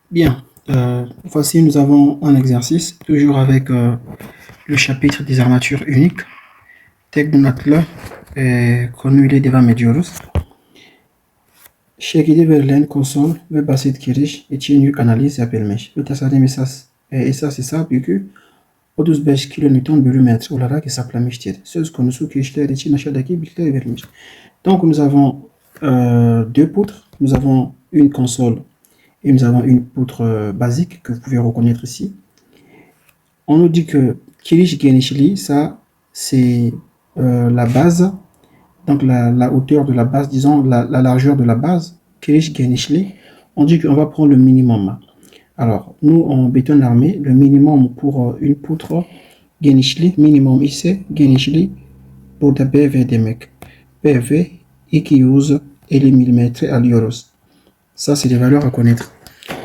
Bien, voici nous avons un exercice, toujours avec le chapitre des armatures uniques. Teknonatlı konuyla devam ediyoruz. Şekilde verilen konsol ve basit giriş için yük analiz yapılmış. Ve tasarım esas hesap yükü 35 kN bölü metre olarak hesaplamıştır. Söz konusu kirişler için aşağıdaki bilgiler verilmiş. Donc nous avons deux poutres, nous avons une console et nous avons une poutre basique que vous pouvez reconnaître ici. On nous dit que kirish genishli, ça c'est la base, donc la hauteur de la base, disons la largeur de la base. Kirish genishli, on dit qu'on va prendre le minimum. Alors, nous en béton armé, le minimum pour une poutre genishli, minimum ici, genishli, pour de PV demek. PV, use et les millimètres à l'euros. Ça, c'est des valeurs à connaître.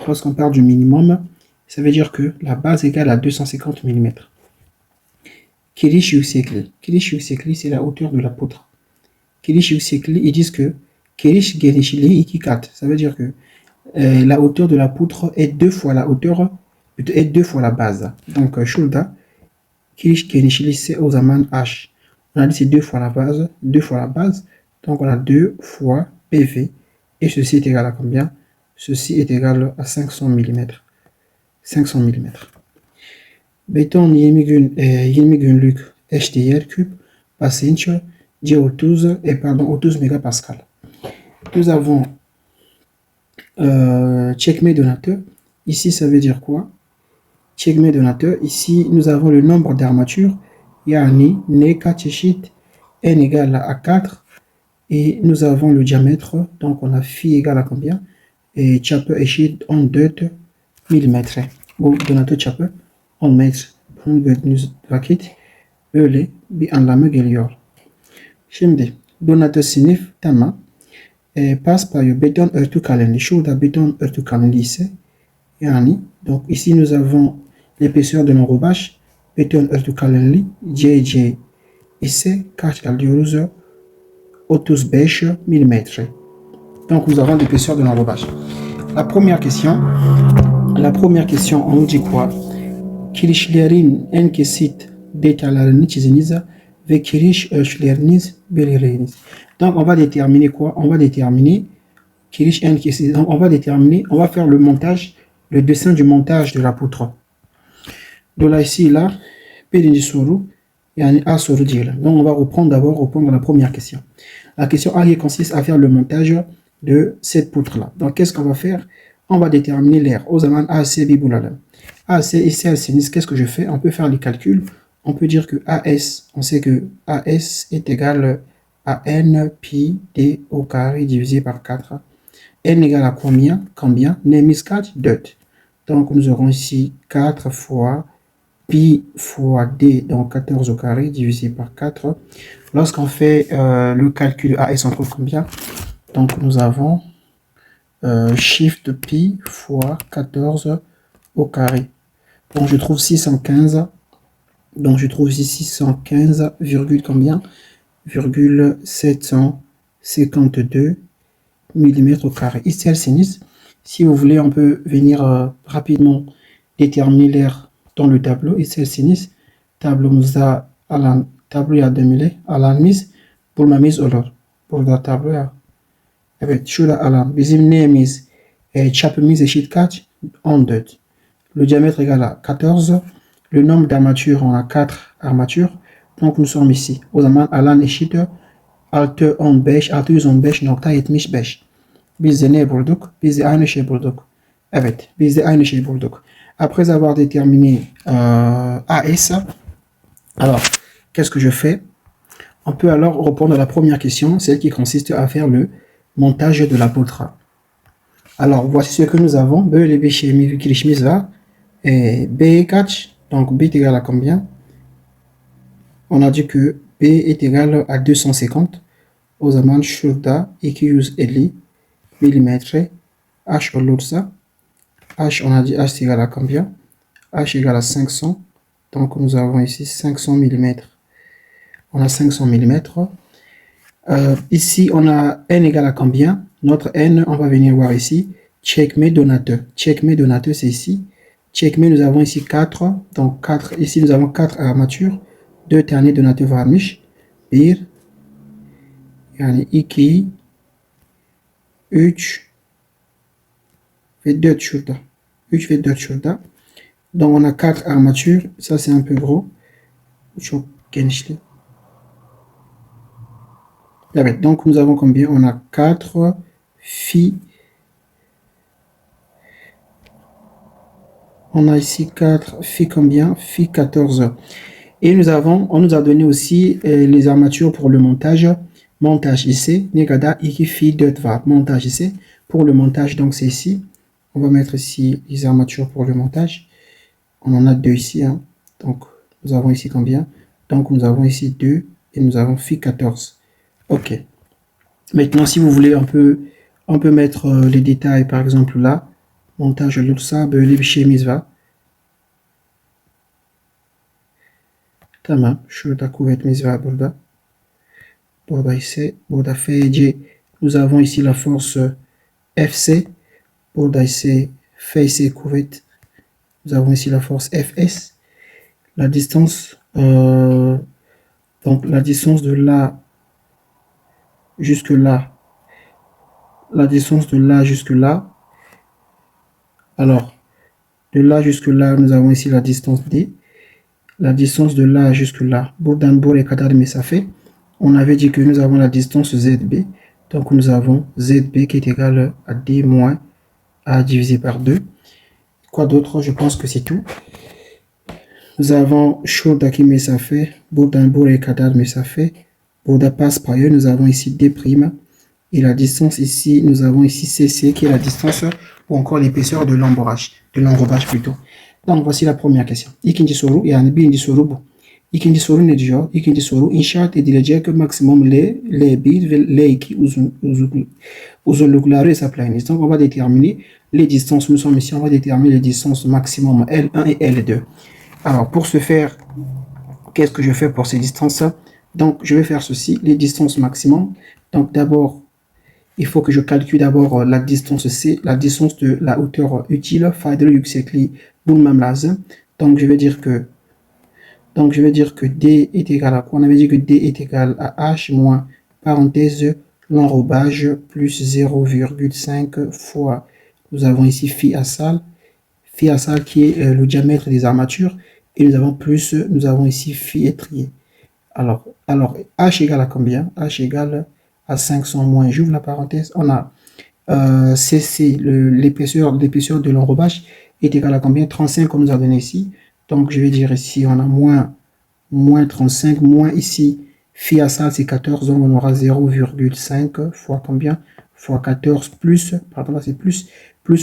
Lorsqu'on parle du minimum, ça veut dire que la base égale à 250 mm. Kirish yüksekliği. Kirish yüksekliği, c'est la hauteur de la poutre. Kirish yüksekliği, ils disent que kirish genişliği 2 kat. Ça veut dire que la hauteur de la poutre est deux fois la hauteur, est deux fois la base. Donc, şurada kirish genişliği c'est au zaman H. On a dit c'est deux fois la base. Donc, on a 2 fois PV. Et ceci est égal à combien? Ceci est égal à 500 mm. 500 mm. Beton 20 günlük eşdeğer küp basınç C30 mégapascal. Nous avons çekme donateur. Ici, ça veut dire quoi? Çekme donateur. Ici, nous avons le nombre d'armatures. Yani ne kaç eşit n égale à 4. Et nous avons le diamètre. Donc, on a phi égale à combien? Et çapı eşit 14 mm. Bu donatör çapı 10 metre. Bunu gördüğünüz vakit böyle bir anlamı geliyor. Şimdi donatör sınıf tamam. Passe par beton örtü kalınlığı. Şurada beton örtü kalınlığı ise yani donc ici nous avons l'épaisseur de l'enrobage. Beton örtü kalınlığı CC ise kaç alıyoruz? 35 mm. Donc nous avons l'épaisseur de l'enrobage. La première question, on nous dit quoi? Kirişlerin en kesit detaylarını çiziniz ve kiriş ölçüleriniz belirleyiniz. Donc on va déterminer quoi? On va déterminer kiriş en kesit. Donc on va faire le montage, le dessin du montage de la poutre. Dolayısıyla birinci soru yani A soru diyelim. Donc on va répondre à la première question. La question A qui consiste à faire le montage de cette poutre-là. Donc qu'est-ce qu'on va faire? On va déterminer l'air. Au zaman AC bibulalım. AC ici à sinus, qu'est-ce que je fais? On peut faire les calculs. On peut dire que AS, on sait que AS est égal à N pi D au carré divisé par 4. N égale à combien? Nemis 4, 2. Donc nous aurons ici 4 fois pi fois D, donc 14 au carré divisé par 4. Lorsqu'on fait le calcul AS, on trouve combien? Donc nous avons chiffre de pi fois 14 au carré. Donc je trouve 615. Donc je trouve ici 615, combien? 752 mm au carré. Ici, le sinus. Si vous voulez, on peut venir rapidement déterminer l'air dans le tableau. Ici, le sinus. Tableau nous a à la tableau à 2000 à la mise pour ma mise au l'or. Pour le tableau. Evet, şurada alan bizim neyimiz çapımız eşit kaç? 14. Le diamètre égale à 14. Le nombre d'armatures, on a 4 armatures. Donc nous sommes ici. O zaman alan eşit 615.75. Biz de ne bulduk? Biz de aynı şey bulduk. Evet, biz de aynı şey bulduk. Après avoir déterminé AS, alors, qu'est-ce que je fais? On peut alors répondre à la première question, celle qui consiste à faire le montage de la poutre. Alors, voici ce que nous avons. Böyle bir girişimiz var. B kaç? Donc, B est égal à combien? On a dit que B est égal à 250. O zaman şurada 250 mm. H olursa H, on a dit H est égal à combien? H égale à 500. Donc, nous avons ici 500 mm. On a 500 mm. Ici, on a N égale à combien? Notre N, on va venir voir ici. check mes donateurs. Check mes donateurs, c'est ici. Check mes, nous avons ici 4. Donc 4, ici nous avons 4 armatures. 2 tane donateurs varmış. 1, yani 2, 3 ve 4 şurada. 3 ve 4 şurada. Donc on a 4 armatures. Ça c'est un peu gros. Çok genişli. Evet, donc nous avons combien? On a 4 phi. On a ici 4 phi combien? Phi 14. Et on nous a donné aussi les armatures pour le montage. Montage ici. Negada iki phi 4 var. Montage ici. Pour le montage, donc c'est ici. On va mettre ici les armatures pour le montage. On en a 2 ici. Hein. Donc nous avons ici combien? Donc nous avons ici 2 et nous avons phi 14. Ok. Maintenant, si vous voulez, on peut mettre les détails, par exemple là. Montage olursa böyle bir şeyimiz var. Tamam. Şurada kuvvetimiz var burada. Burada ise burada FC. Nous avons ici la force FC. Burada ise FC kuvvet. Nous avons ici la force FS. La distance, donc la distance de là jusque là. La distance de là jusque là. Alors, de là jusque là, nous avons ici la distance D. La distance de là jusque là. Buradan buraya kadar mesafe. On avait dit que nous avons la distance ZB. Donc, nous avons ZB qui est égal à D moins A divisé par 2. Quoi d'autre? Je pense que c'est tout. Nous avons şuradaki mesafe. Buradan buraya kadar mesafe. Burada passe par ailleurs. Nous avons ici D'. Et la distance ici, nous avons ici CC qui est la distance ou encore l'épaisseur de l'enrobage plutôt. Donc voici la première question. İkinci soru, yani birinci soru bu. İkinci soru ne diyor? İkinci soru inşaat edilecek maksimum L1 ve L2 uzunlukları hesaplayınız. Donc on va déterminer les distances. Nous sommes ici, on va déterminer les distances maximum L1 et L2. Alors pour ce faire, qu'est-ce que je fais pour ces distances? Donc je vais faire ceci, les distances maximum. Donc d'abord, il faut que je calcule d'abord la distance C, la distance de la hauteur utile, faydalı yüksekliği bulmam lazım. Donc je vais dire que D est égal à quoi? On avait dit que D est égal à H moins parenthèse l'enrobage plus 0,5 fois. Nous avons ici phi assal qui est le diamètre des armatures et nous avons ici phi étrier. Alors H égale à combien? H égale à 500 moins, j'ouvre la parenthèse, on a CC, l'épaisseur de l'enrobage est égal à combien? 35 qu'on nous a donné ici. Donc je vais dire ici, on a moins 35, moins ici, phi à ça c'est 14, donc on aura 0,5 fois combien? Fois 14 plus, pardon, là c'est plus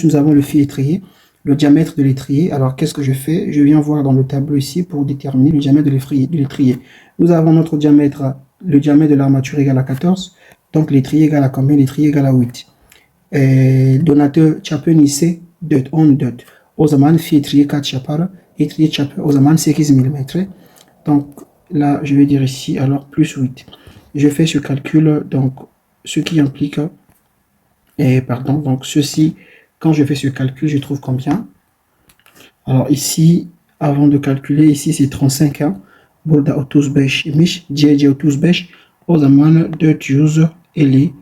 nous avons le phi étrier, le diamètre de l'étrier. Alors qu'est-ce que je fais? Je viens voir dans le tableau ici pour déterminer le diamètre de l'étrier. Nous avons notre diamètre, le diamètre de l'armature égal à 14. Donc l'étrier égal à combien? L'étrier égal à 8. Donatör çapı ise 4, 14. O zaman fi étrier 4 yapar. Étrier çapı o zaman 8 mm. Donc là, je vais dire ici, alors plus 8. Je fais ce calcul, donc ce qui implique, donc ceci, quand je fais ce calcul, je trouve combien? Alors ici, avant de calculer, ici c'est 35 ans. Burada 35 imiş. CC 35. O zaman 450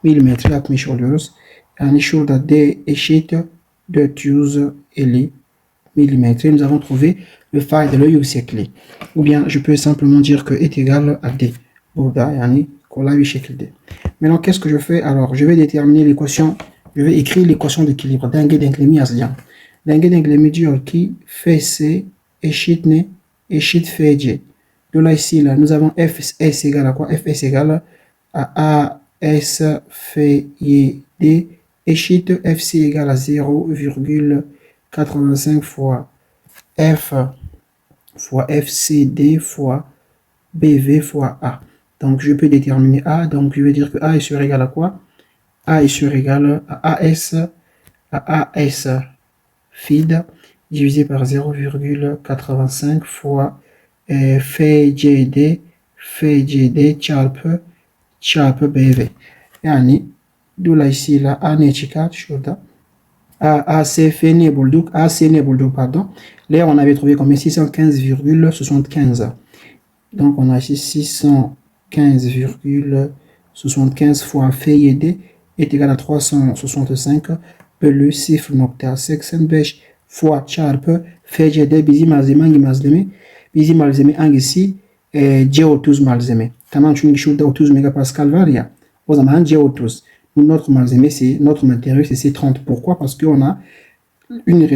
milimetre yapmış oluyoruz. Yani şurada D eşit 450 milimetre. Nous avons trouvé le faydalı yüksekliği. Ou bien je peux simplement dire que est égal à D. Burada yani kolay bir şekilde. Maintenant qu'est-ce que je fais? Alors je vais déterminer l'équation. Je vais écrire l'équation d'équilibre. Denge denklemi yazacağım. Denge denklemi diyor ki FC eşit ne? Eşit FC. Dolayısıyla nous avons Fs égale à quoi? Fs égale à AS FYD eşit FC égale à 0,85 fois F fois FCD fois BV fois A. Donc je peux déterminer A, donc je vais dire que A est sur égal à quoi? A est sur égal à AS feed divisé par 0,85 fois FCD çarpı BV. Yani dolayısıyla A ne çıkar? Şurada AC ne bulduk. AC ne bulduk, pardon. Là, on avait trouvé combien? 615,75. Donc, on a ici 615,75 fois FD est égal à 365 bölü 0.85 fois çarpı FCD bizim malzeme hangi bizim malzeme hangisi? C30 malzeme. Tamam, çünkü şurada 30 megapascal var ya. O zaman C30. Notre malzeme, c'est notre matériau, c'est C30. Pourquoi? Parce qu'on a une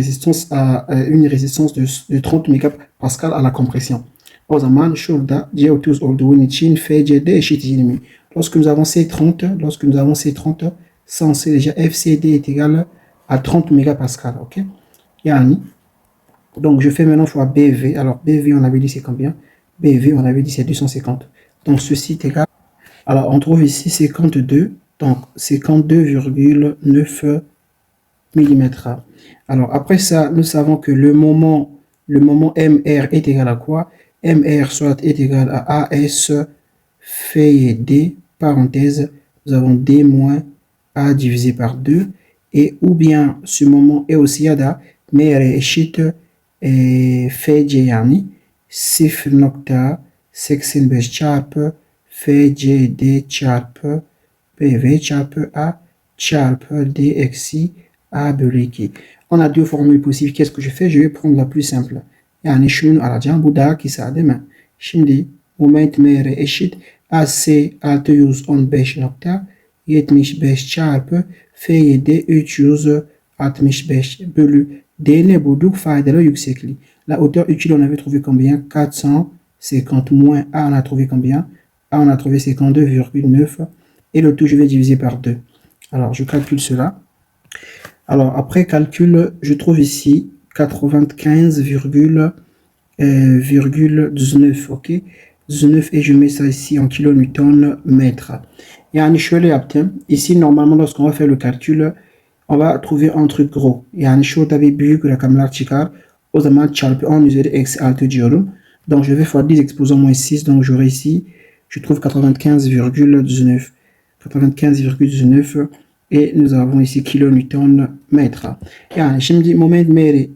résistance de 30 mégapascal à la compression. O zaman şurada C30 olduğu için FCD eşit 20. Lorsque nous avons C30, sensé déjà FCD est égal à 30 mégapascal, ok? Yani, donc je fais maintenant fois BV. Alors BV, on avait dit c'est combien? BV, on avait dit c'est 250. Donc ceci est égal. Alors on trouve ici 52, donc 52,9 mm. Alors après ça, nous savons que le moment MR est égal à quoi? MR soit est égal à AS fait D, parenthèse, nous avons D moins A divisé par 2, et ou bien ce moment est aussi à mais eşit FC yani 0.85 çarpı FCD çarpı PV çarpı A çarpı D eksi A bölü 2. On a deux formules possibles. Qu'est-ce que je fais? Je vais prendre la plus simple. Yani şunu alacağım. Bu daha kısa değil mi? Şimdi moment MR eşit AC 615.75 çarpı F7 365 bölü D ne bulduk? Faydalı yüksekliği. La hauteur utile, on avait trouvé combien? 450 moins A, on a trouvé combien? A, on a trouvé 52,9. Et le tout, je vais diviser par 2. Alors, je calcule cela. Alors, après calcul, je trouve ici 95,19, ok? 19, et je mets ça ici en kilonewton mètre. Yani şöyle yaptım. Ici, normalement, lorsqu'on va faire le calcul, on va trouver un truc gros. Yani şurada bir büyük rakamlar çıkar. O zaman çarpı 10 üzeri eksi 6 diyorum. Donc, je vais fois 10 exposant moins 6. Donc, j'aurai ici, je trouve 95,19. 95,19. Et nous avons ici kilonewton mètre. Yani şimdi moment MR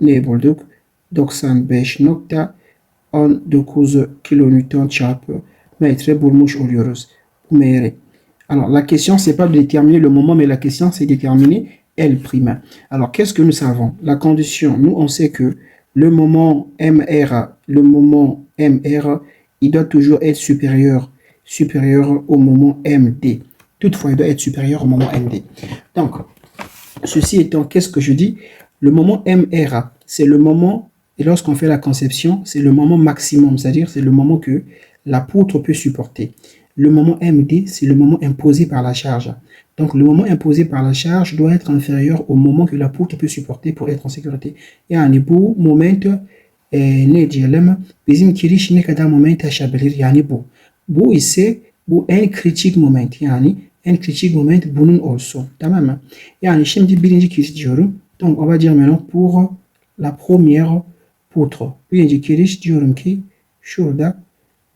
ne bulduk? 95.19 kilonewton çarpı metre bulmuş oluyoruz. MR. Alors, la question, c'est pas de déterminer le moment, mais la question, c'est de déterminer L'. Alors, qu'est-ce que nous savons? La condition, nous, on sait que le moment MR, il doit toujours être supérieur au moment MD. Toutefois, il doit être supérieur au moment MD. Donc, ceci étant, qu'est-ce que je dis? Le moment MR, c'est le moment, et lorsqu'on fait la conception, c'est le moment maximum, c'est-à-dire c'est le moment que la poutre peut supporter. Le moment MD, c'est le moment imposé par la charge. Donc, le moment imposé par la charge doit être inférieur au moment que la poutre peut supporter pour être en sécurité. Yani bu moment ne diyelim? Bizim kiriş ne kadar moment aşabilir? Yani bu. Bu ise bu en kritik moment. Yani en kritik moment bunun olsun. Tamam mı? Yani şimdi birinci kiriş diyorum. Donc, on va dire maintenant pour la première poutre. Birinci kiriş diyorum ki şurada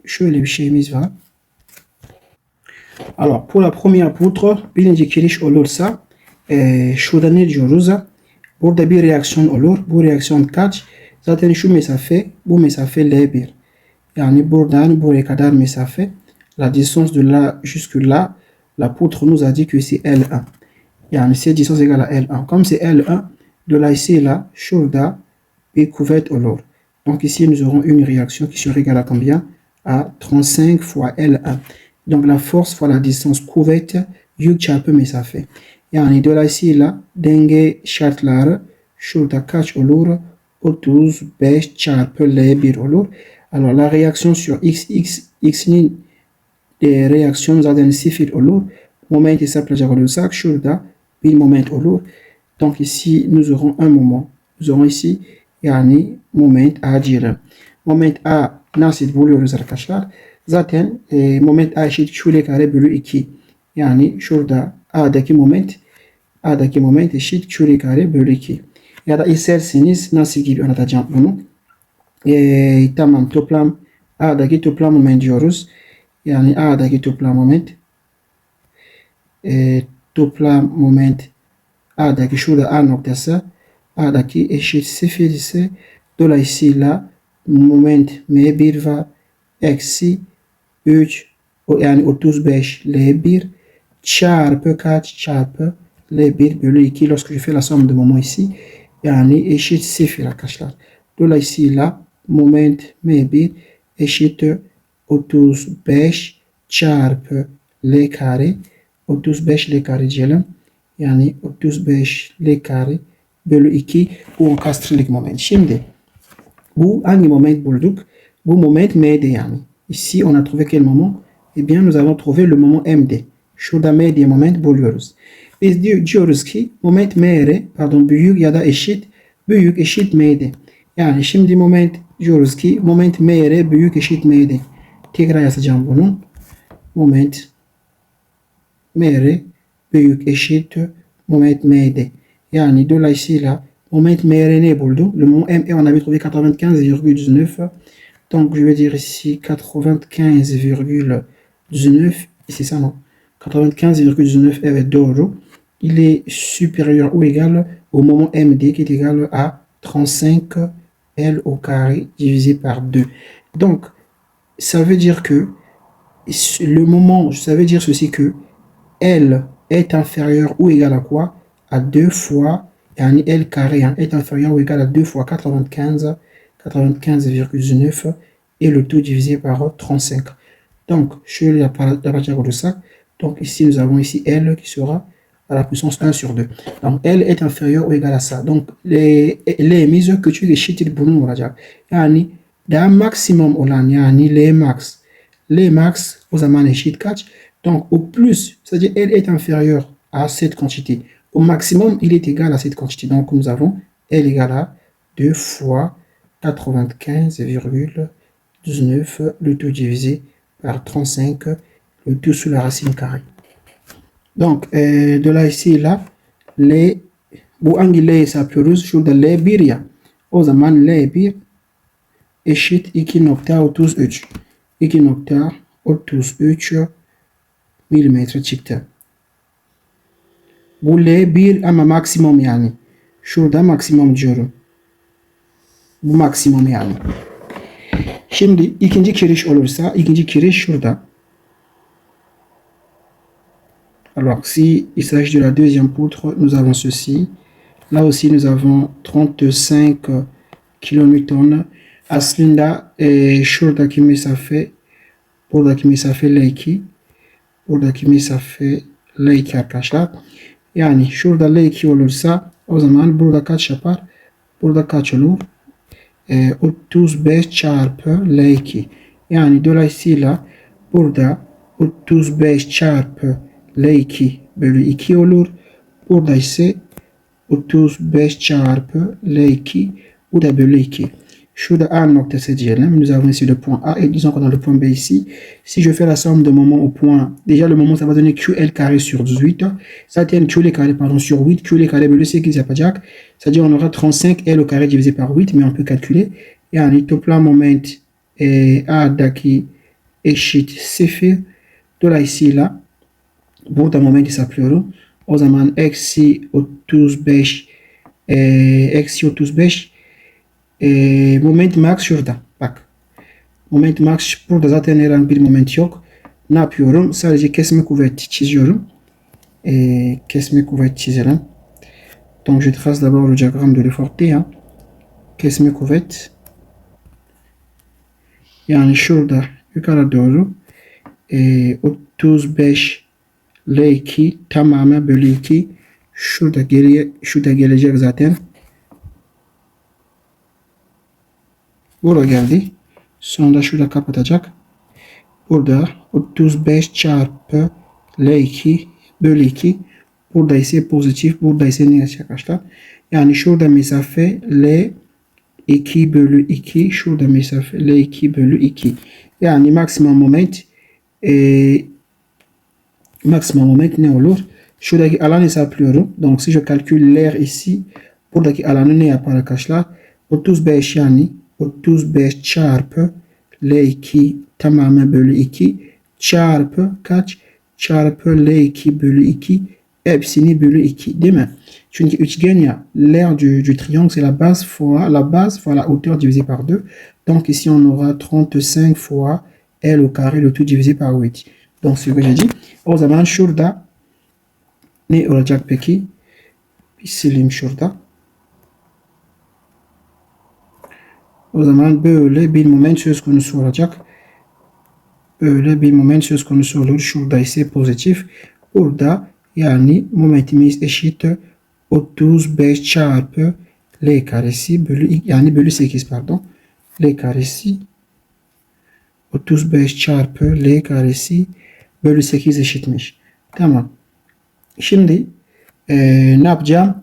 şöyle bir şeyimiz var. Alors, pour la première poutre, birinci kiriş olursa şurada ne diyoruz? Burada bir reaksiyon olur. Bu reaksiyon kaç? Zaten şu mesafe, bu mesafe L1. Yani buradan buraya kadar mesafe. La distance de là jusque là, la poutre nous a dit que c'est L1. Yani cette distance égale à L1. Comme c'est L1, de là ici là, şurada bir kuvvet olur. Donc ici, nous aurons une réaction qui sera égale à combien? À 35 fois L1. Donc la force fois la distance kuvvet yük çarpı mesafe. Yani dolayısıyla denge şartları şurada kaç olur? 35 çarpı L1 olur. Alors la réaction sur x'nin réaction zaten 0 olur. Moment hesaplayacak olursak şurada bir moment olur. Donc ici nous aurons un moment. Nous aurons ici yani moment A diyelim. Moment A nasıl buluyoruz arkadaşlar? Zaten moment A eşit Q kare bölü 2. Yani şurada A'daki moment eşit Q kare bölü 2. Ya da isterseniz nasıl gibi anlatacağım bunu. Tamam, toplam A'daki toplam moment diyoruz. Yani A'daki toplam moment A'daki şurada A noktası A'daki eşit 0 ise dolayısıyla moment M1 var. Eksi 3 yani 35 L1 çarpı kaç? Çarpı L1 bölü 2 lorsque je fais la somme de moment ici. Yani eşit 0 arkadaşlar. Dolayısıyla moment M1 eşit 35 çarpı L kare 35 L kare diyelim. Yani 35 L kare bölü 2 bu enkastrelik moment. Şimdi bu hangi moment bulduk? Bu moment M'de yani. Ici on a trouvé quel moment? Eh bien nous avons trouvé le moment MD. Şurada M diye moment buluyoruz. Biz diyoruz ki moment MR pardon büyük ya da eşit büyük eşit M'de. Yani şimdi moment diyoruz ki moment MR büyük eşit M'de. Tekrar yazacağım bunu. Moment MR büyük eşit moment M'de. Yani dolayısıyla moment MR ne buldu? Le moment M on avait trouvé 95,19. Donc je vais dire ici 95,19. Et c'est ça non? 95,19 evet doğru. Il est supérieur ou égal au moment MD qui est égal à 35 L au carré divisé par 2. Donc ça veut dire que le moment, ça veut dire ceci que L est inférieur ou égal à quoi? À 2 fois, yani L carré est inférieur ou égal à 2 fois 95,19 et le tout divisé par 35. Donc, je vais la partir de ça. Donc ici, nous avons ici L qui sera à la puissance 1 sur 2. Donc L est inférieur ou égal à ça. Donc les mises que tu échittir pour nous, yani d'un maximum olan, yani les max aux aman échit 4. Donc au plus, c'est-à-dire L est inférieur à cette quantité. Au maximum, il est égal à cette quantité. Donc nous avons L égale à 2 fois 95,19, le tout divisé par 35, le tout sous la racine carrée. Donc, de là ici, là, les bu hangi yapıyoruz? Şurada L1 ya. O zaman L1 eşit 2.33. 2.33 milimetre çıktı. Bu L1 ama maksimum yani. Şurada maksimum diyorum. Bu maksimum yani. Şimdi ikinci kiriş olursa, ikinci kiriş şurada. Alors, si il s'agit de la deuxième poutre, nous avons ceci. Là aussi, nous avons 35 kN. Aslında şuradaki mesafe, buradaki mesafe L2. Buradaki mesafe L2 arkadaşlar. Yani şurada L2 olursa o zaman burada kaç yapar? Burada kaç olur? 35 çarpı L2. Yani dolayısıyla burada 35 çarpı L2 bölü 2 olur. Burada ise 35 çarpı L2 bu da bölü 2. Şurada A noktası diyelim. Nous avons ici le point A et disons qu'on a le point B ici. Si je fais la somme de moments au point, déjà le moment ça va donner QL carré sur 18. Zaten QL carré pardon sur 8. QL carré bölü 8 yapacak. C'est-à-dire on aura 35 L au carré divisé par 8 mais on peut calculer. Yani toplam moment A'daki eşit 0. Dolayısıyla burada moment hesaplıyorum. O zaman eksi 35 moment max şurada. Bak. Moment max burada zaten herhangi bir moment yok. Ne yapıyorum? Sadece kesme kuvveti çiziyorum. Kesme kuvveti çizelim. Donc je trace d'abord le diagramme de l'effort T. Kesme kuvvet. Yani şurada yukarı doğru 35 L2 tamamı bölü 2 şurada gelecek zaten. Buraya geldi. Sonra şurada kapatacak. Burada 35 çarpı L2 bölü 2. Burada ise pozitif. Burada ise negatif arkadaşlar. Yani şurada mesafe L2 bölü 2. Şurada mesafe L2 bölü 2. Yani maksimum moment ne olur? Şuradaki alanı hesaplıyorum. Donc si je calcule l'air ici. Buradaki alanı ne yapar arkadaşlar? 35 yani 35 çarpı L2 tamamı bölü 2 çarpı kaç? Çarpı L2 bölü 2 hepsini bölü 2 değil mi? Çünkü üçgen l'aire du triangle, c'est la base fois la hauteur divisé par 2. Donc ici, on aura 35 fois L au carré, le tout divisé par 8. Donc, c'est ce que j'ai dit. O zaman şurada ne olacak peki? Bir sileyim şurada. O zaman böyle bir moment söz konusu olacak. Böyle bir moment söz konusu olur. Şurada ise pozitif. Burada yani momentimiz eşit 35 çarpı L karesi bölü 8 pardon. L karesi 35 çarpı L karesi bölü 8 eşitmiş. Tamam. Şimdi ne yapacağım?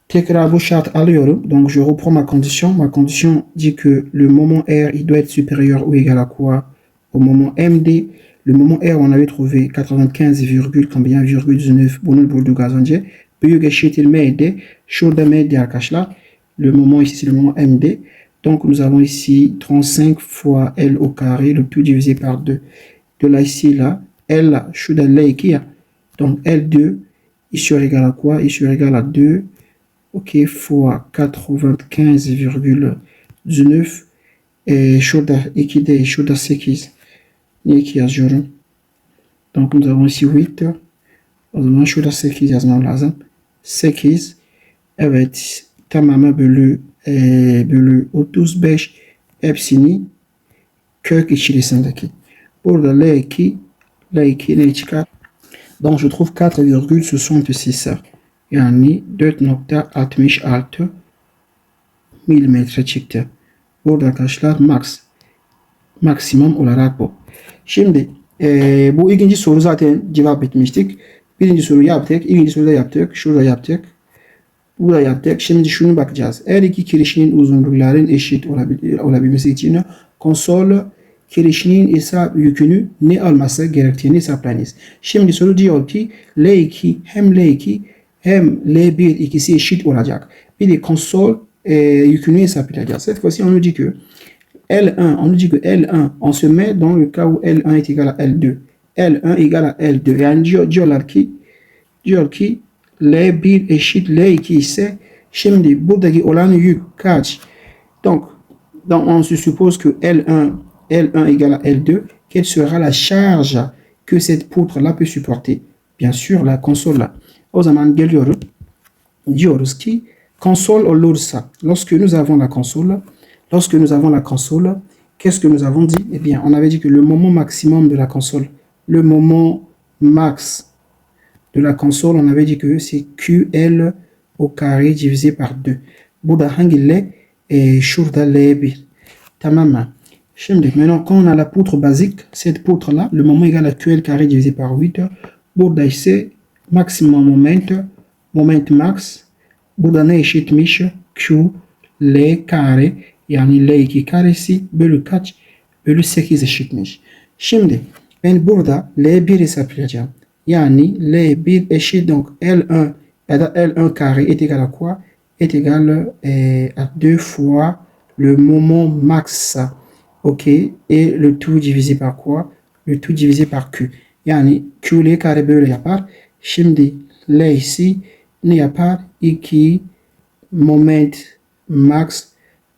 Tekrar bu şart alıyorum. Donc je reprends ma condition. Ma condition dit que le moment R il doit être supérieur ou égal à quoi? Au moment MD. Le moment R on avait trouvé 95, combien? 19 bunun bulduğu az önce. Büyük eşittir MD. Şurada MD arkadaşlar. Le moment ici c'est le moment MD. Donc nous avons ici 35 fois L au carré, le tout divisé par 2. De là ici là, L şurada L2 donc L2 il sera égal à quoi? Il sera égal à 2 ok, fois 95,19 şurada 2 değil, şurada 8. Niye 2 yazıyorum? Donc nous avons ici 8. O zaman şurada 8 yazmam lazım. 8. Evet, tamamı bölü 35 hepsini kök içerisindeki. Burada L2 ne çıkar? Donc je trouve 4,66. Yani 4,66 milimetre çıktı. Burada arkadaşlar maksimum olarak bu. Şimdi bu ikinci soru zaten cevap etmiştik. Birinci soru yaptık. İkinci soruda yaptık. Şurada yaptık. Burada yaptık. Şimdi şunu bakacağız. Her iki kirişinin uzunlukların eşit olabilmesi için konsol kirişinin hesap yükünü ne alması gerektiğini hesaplayınız. Şimdi soru diyor ki L2 hem L2 hem L1 ikisi eşit olacak. Bir de konsol yükünü hesaplayacağız. Cette fois-ci on nous dit que L1, on se met dans le cas où L1 est égal à L2. L1 égal à L2. Yani diyor ki L1 eşit L2 ise şimdi buradaki olan yük kaç? Donc on se suppose que L1 égale à L2. Quelle sera la charge que cette poutre-là peut supporter? Bien sûr, la console-là. O zaman geliyorum. Diyoruz ki console olursa, lorsque nous avons la console, qu'est-ce que nous avons dit? Eh bien, on avait dit que le moment maximum de la console, le moment max de la console, on avait dit que c'est QL au carré divisé par 2. Burada hangi L? Şurada L1. Tamamen. Şimdi, maintenant, quand on a la poutre basique, cette poutre-là, le moment égal à QL carré divisé par 8, burada ise maximum moment max, burada ne eşitmiş? Q L kare, yani L2 karesi bölü kaç? Bölü 8 eşitmiş. Şimdi ben burada L1 hesaplayacağım. Yani L1 eşit donc L1 ya da L1 carré est égal à quoi? Est égal à 2 fois le moment max. Ok, et le tout divisé par quoi? Le tout divisé par Q. Yani Q L kare böyle yapar. Şimdi L ici ne yapar? 2 moment max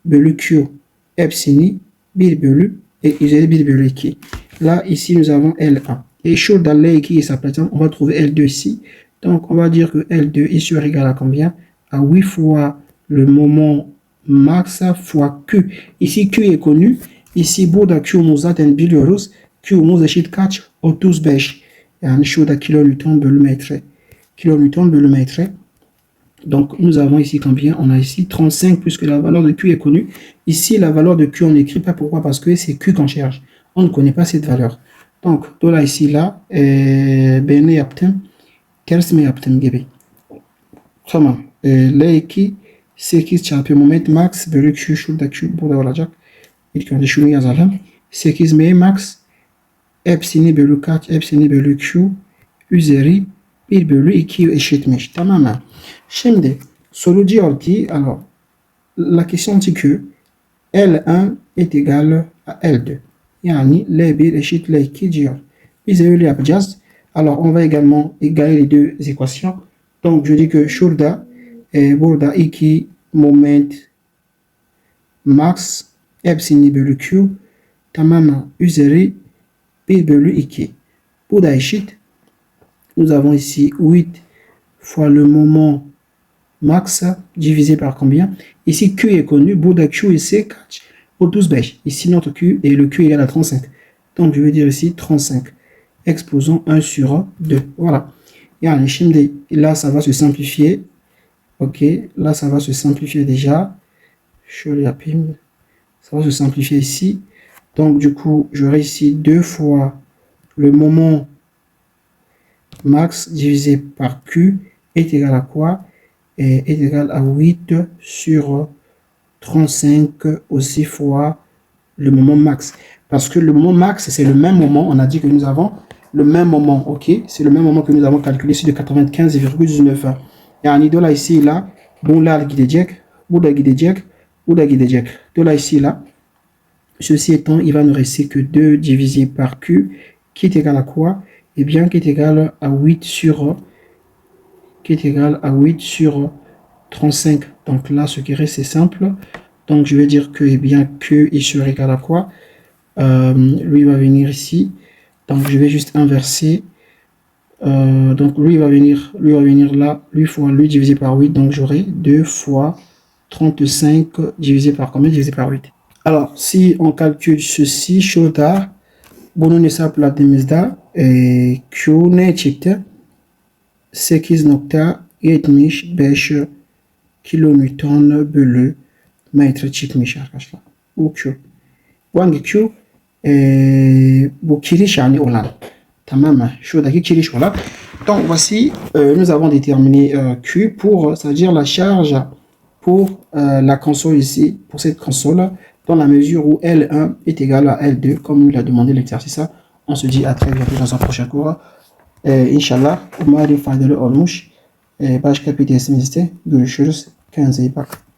bölü Q. Hepsini 1 bölü üzeri 1 bölü 2. Là, ici, nous avons L1. Et sur dans L2 et sa platine, on va trouver L2 ici. Donc, on va dire que L2 est sur égal à combien? À 8 fois le moment max fois Q. Ici, Q est connu. Ici, burada Q'muzda biliyoruz. Q'muz eşit kaç? 35. Yani şurada kilonewton bölü metre. Kilonewton bölü metre. Donc, nous avons ici combien? On a ici 35 puisque la valeur de Q est connue. Ici, la valeur de Q, on n'écrit pas. Pourquoi? Parce que c'est Q qu'on cherche. On ne connaît pas cette valeur. Donc, de là ici, là, ben ne yaptım? Ters mi yaptım gibi. Tamam. L2 8 çarpı moment max bölü Q. Şurada Q burada olacak. İlk önce şunu yazalım. 8 M max hepsini bölü kaç? Hepsini bölü Q üzeri 1 bölü 2 eşitmiş. Tamam mı? Şimdi soru diyor ki alors la question dit que L1 est égal à L2. Yani L1 eşit L2 diyor. Biz öyle yapacağız. Alors on va également égaler les deux équations. Donc je dis que şurada burada 2 moment max hepsini bölü Q tamamen üzeri 1 bölü 2. Bu da eşit. Nous avons ici 8 fois le moment max divisé par combien? Ici Q est connu. Burada Q ise kaç? 35. Ici notre Q et le Q égale à 35. Donc je vais dire ici 35. Exposons 1 sur 2. Voilà. Yani şimdi là ça va se simplifier. Ok. Là ça va se simplifier déjà. Şöyle yapayım. Ça va se simplifier ici. Donc du coup j'aurai ici 2 fois le moment max divisé par Q est égal à quoi? Est égal à 8 sur 35 aussi fois le moment max. Parce que le moment max, c'est le même moment. On a dit que nous avons le même moment, ok? C'est le même moment que nous avons calculé ici de 95,19. Yani de là ici, là, bon là, gidecek, bu da gidecek, bu da gidecek. De là ici, là. Ceci étant, il va ne rester que 2 divisé par Q, qui est égal à quoi? Eh bien, qui est égal à 8 sur 35. Donc là, ce qui reste, c'est simple. Donc, je vais dire que, eh bien, Q il sera égal à quoi? Lui va venir ici. Donc, je vais juste inverser. Donc, lui va venir là. Lui divisé par 8. Donc, j'aurai 2 fois 35 divisé par combien? Divisé par 8. Alors, si on calcule ceci, şurada bunun hesapladığımızda Q ne çıktı? 8.75 kilonewton bölü metre çıkmış arkadaşlar. Bu Q. Bu hangi Q? Bu kiriş yani olan. Tamam mı? Şuradaki kiriş olan. Donc voici, nous avons déterminé Q pour, c'est-à-dire la charge pour la console ici, pour cette console, dans la mesure où L1 est égal à L2, comme il a demandé l'exercice. On se dit à très bientôt dans un prochain cours. İnşallah umarım faydalı olmuş. Başka bir dersimizde görüşürüz. Kendinize iyi bakın.